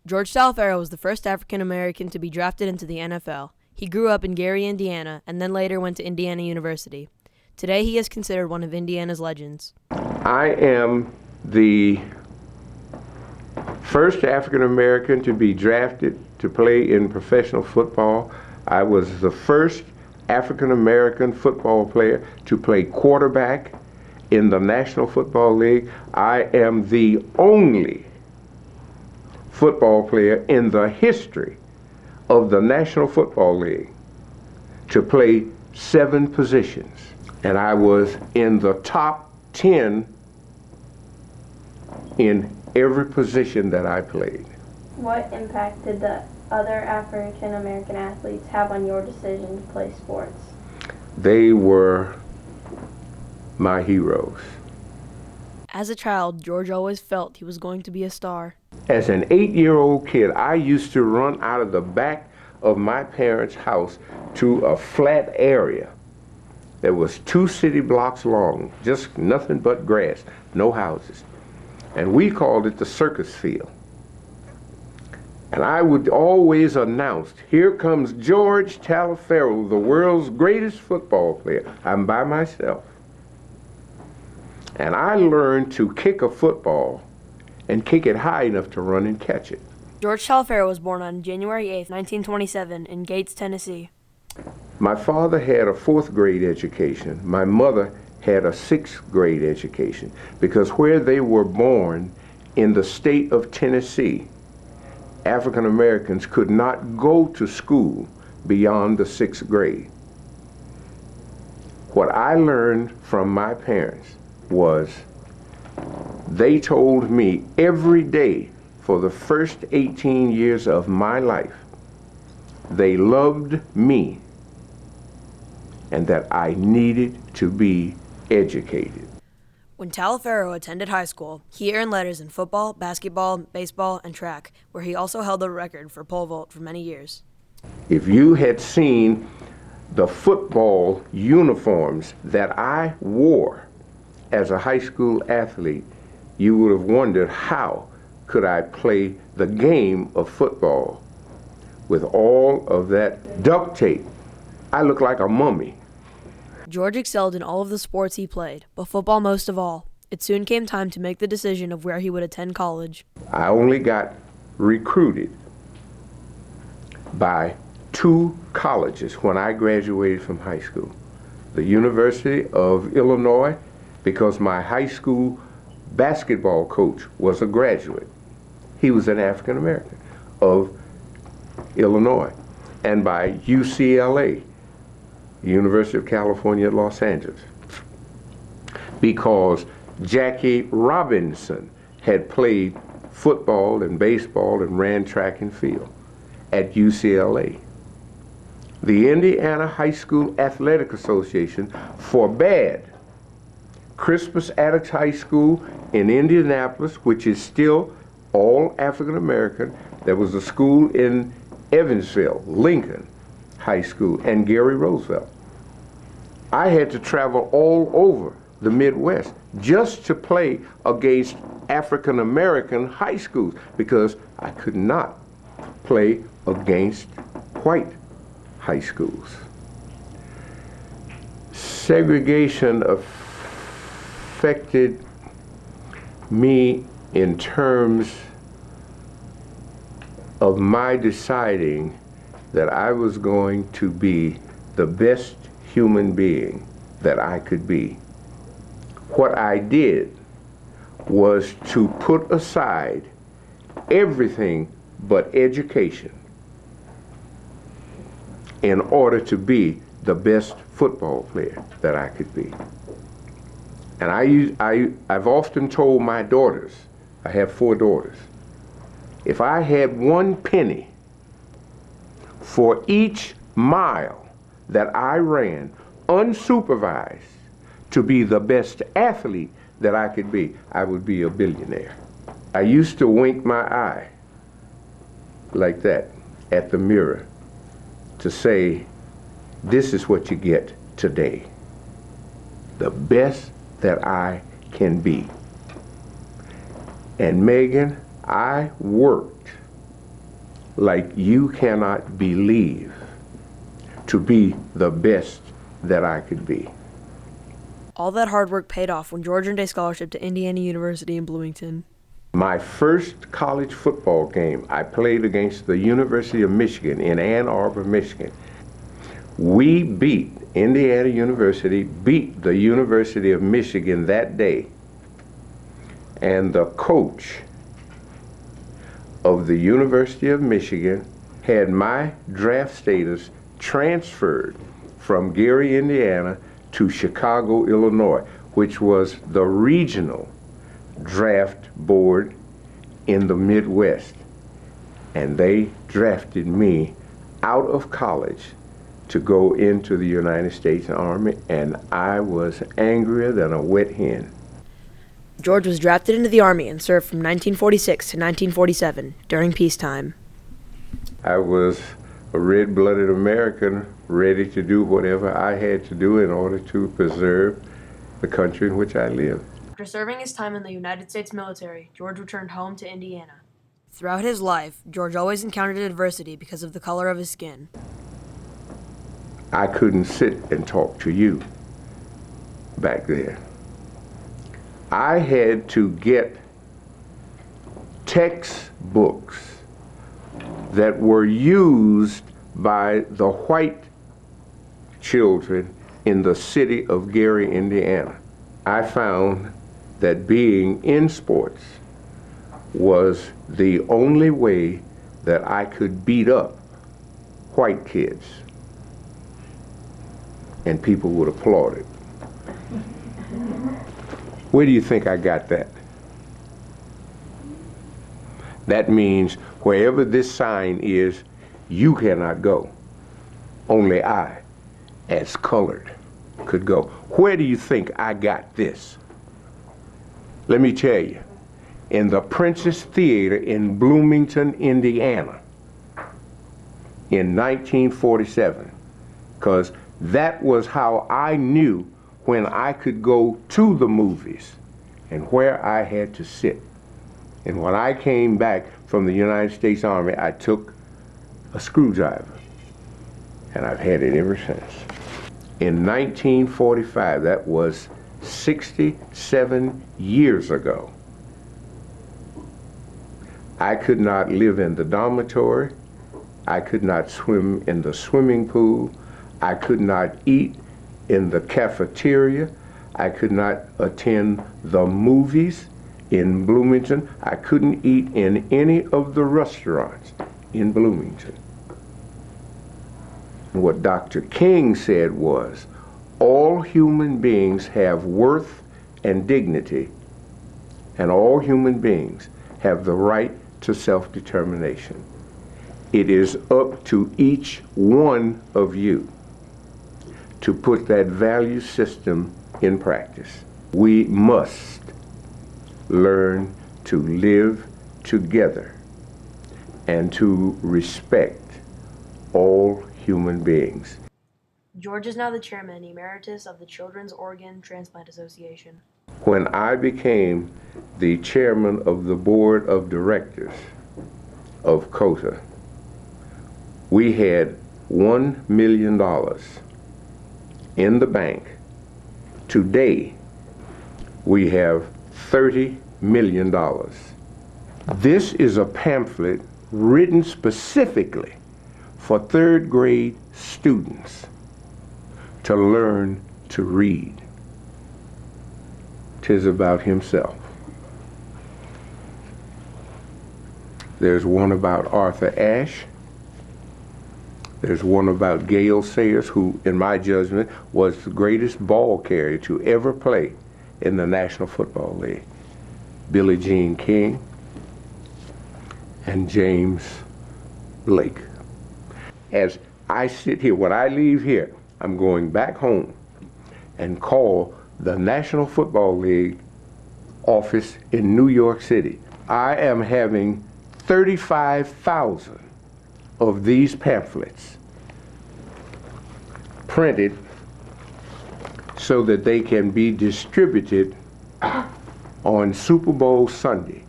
George Taliaferro was the first African American to be drafted into the NFL. He grew up in Gary, Indiana, and then later went to Indiana University. Today he is considered one of Indiana's legends. I am the first African American to be drafted to play in professional football. I was the first African American football player to play quarterback in the National Football League. I am the only football player in the history of the National Football League to play 7 positions. And I was in the top 10 in every position that I played. What impact did the other African American athletes have on your decision to play sports? They were my heroes. As a child, George always felt he was going to be a star. As an 8-year-old kid, I used to run out of the back of my parents' house to a flat area that was 2 city blocks long, just nothing but grass, no houses. And we called it the circus field. And I would always announce, here comes George Taliaferro, the world's greatest football player. I'm by myself. And I learned to kick a football and kick it high enough to run and catch it. George Taliaferro was born on January 8, 1927 in Gates, Tennessee. My father had a 4th grade education. My mother had a 6th grade education, because where they were born in the state of Tennessee, African Americans could not go to school beyond the 6th grade. What I learned from my parents was they told me every day for the first 18 years of my life, they loved me and that I needed to be educated. When Taliaferro attended high school, he earned letters in football, basketball, baseball, and track, where he also held the record for pole vault for many years. If you had seen the football uniforms that I wore as a high school athlete, you would have wondered how could I play the game of football with all of that duct tape. I look like a mummy. George excelled in all of the sports he played, but football most of all. It soon came time to make the decision of where he would attend college. I only got recruited by 2 colleges when I graduated from high school. The University of Illinois, because my high school basketball coach was a graduate. He was an African American of Illinois. And by UCLA, University of California at Los Angeles, because Jackie Robinson had played football and baseball and ran track and field at UCLA. The Indiana High School Athletic Association forbade Crispus Attucks High School in Indianapolis, which is still all African American. There was a school in Evansville, Lincoln High School, and Gary Roosevelt. I had to travel all over the Midwest just to play against African American high schools, because I could not play against white high schools. Segregation affected me in terms of my deciding that I was going to be the best human being that I could be. What I did was to put aside everything but education in order to be the best football player that I could be. And I've often told my daughters, I have 4 daughters, if I had 1 penny for each mile that I ran unsupervised to be the best athlete that I could be, I would be a billionaire. I used to wink my eye like that at the mirror to say, this is what you get today. The best that I can be. And Megan, I worked like you cannot believe to be the best that I could be. All that hard work paid off when George earned a scholarship to Indiana University in Bloomington. My first college football game, I played against the University of Michigan in Ann Arbor, Michigan. We beat Indiana University, beat the University of Michigan that day. And the coach of the University of Michigan had my draft status transferred from Gary, Indiana to Chicago, Illinois, which was the regional draft board in the Midwest. And they drafted me out of college to go into the United States Army, and I was angrier than a wet hen. George was drafted into the Army and served from 1946 to 1947 during peacetime. I was a red-blooded American ready to do whatever I had to do in order to preserve the country in which I live. After serving his time in the United States military, George returned home to Indiana. Throughout his life, George always encountered adversity because of the color of his skin. I couldn't sit and talk to you back there. I had to get textbooks that were used by the white children in the city of Gary, Indiana. I found that being in sports was the only way that I could beat up white kids, and people would applaud it. Where do you think I got that? That means wherever this sign is, you cannot go. Only I, as colored, could go. Where do you think I got this? Let me tell you, in the Princess Theater in Bloomington, Indiana, in 1947, because that was how I knew when I could go to the movies and where I had to sit. And when I came back from the United States Army, I took a screwdriver, and I've had it ever since. In 1945, that was 67 years ago, I could not live in the dormitory, I could not swim in the swimming pool, I could not eat in the cafeteria, I could not attend the movies in Bloomington, I couldn't eat in any of the restaurants in Bloomington. What Dr. King said was, all human beings have worth and dignity, and all human beings have the right to self-determination. It is up to each one of you to put that value system in practice. We must learn to live together and to respect all human beings. George is now the chairman emeritus of the Children's Organ Transplant Association. When I became the chairman of the board of directors of COTA, we had $1 million in the bank. Today, we have $30 million. This is a pamphlet written specifically for third grade students to learn to read. 'Tis about himself. There's one about Arthur Ashe. There's one about Gale Sayers, who, in my judgment, was the greatest ball carrier to ever play in the National Football League. Billie Jean King and James Blake. As I sit here, when I leave here, I'm going back home and call the National Football League office in New York City. I am having 35,000 of these pamphlets printed so that they can be distributed on Super Bowl Sunday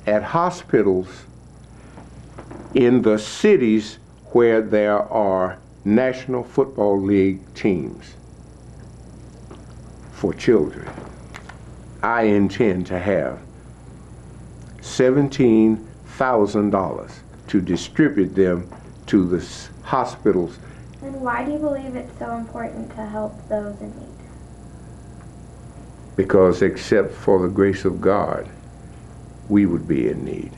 at hospitals in the cities where there are National Football League teams for children. I intend to have $17,000 to distribute them to the hospitals. And why do you believe it's so important to help those in need? Because except for the grace of God, we would be in need.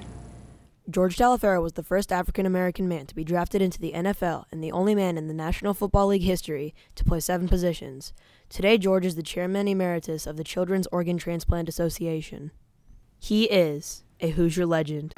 George Taliaferro was the first African-American man to be drafted into the NFL and the only man in the National Football League history to play 7 positions. Today, George is the chairman emeritus of the Children's Organ Transplant Association. He is a Hoosier legend.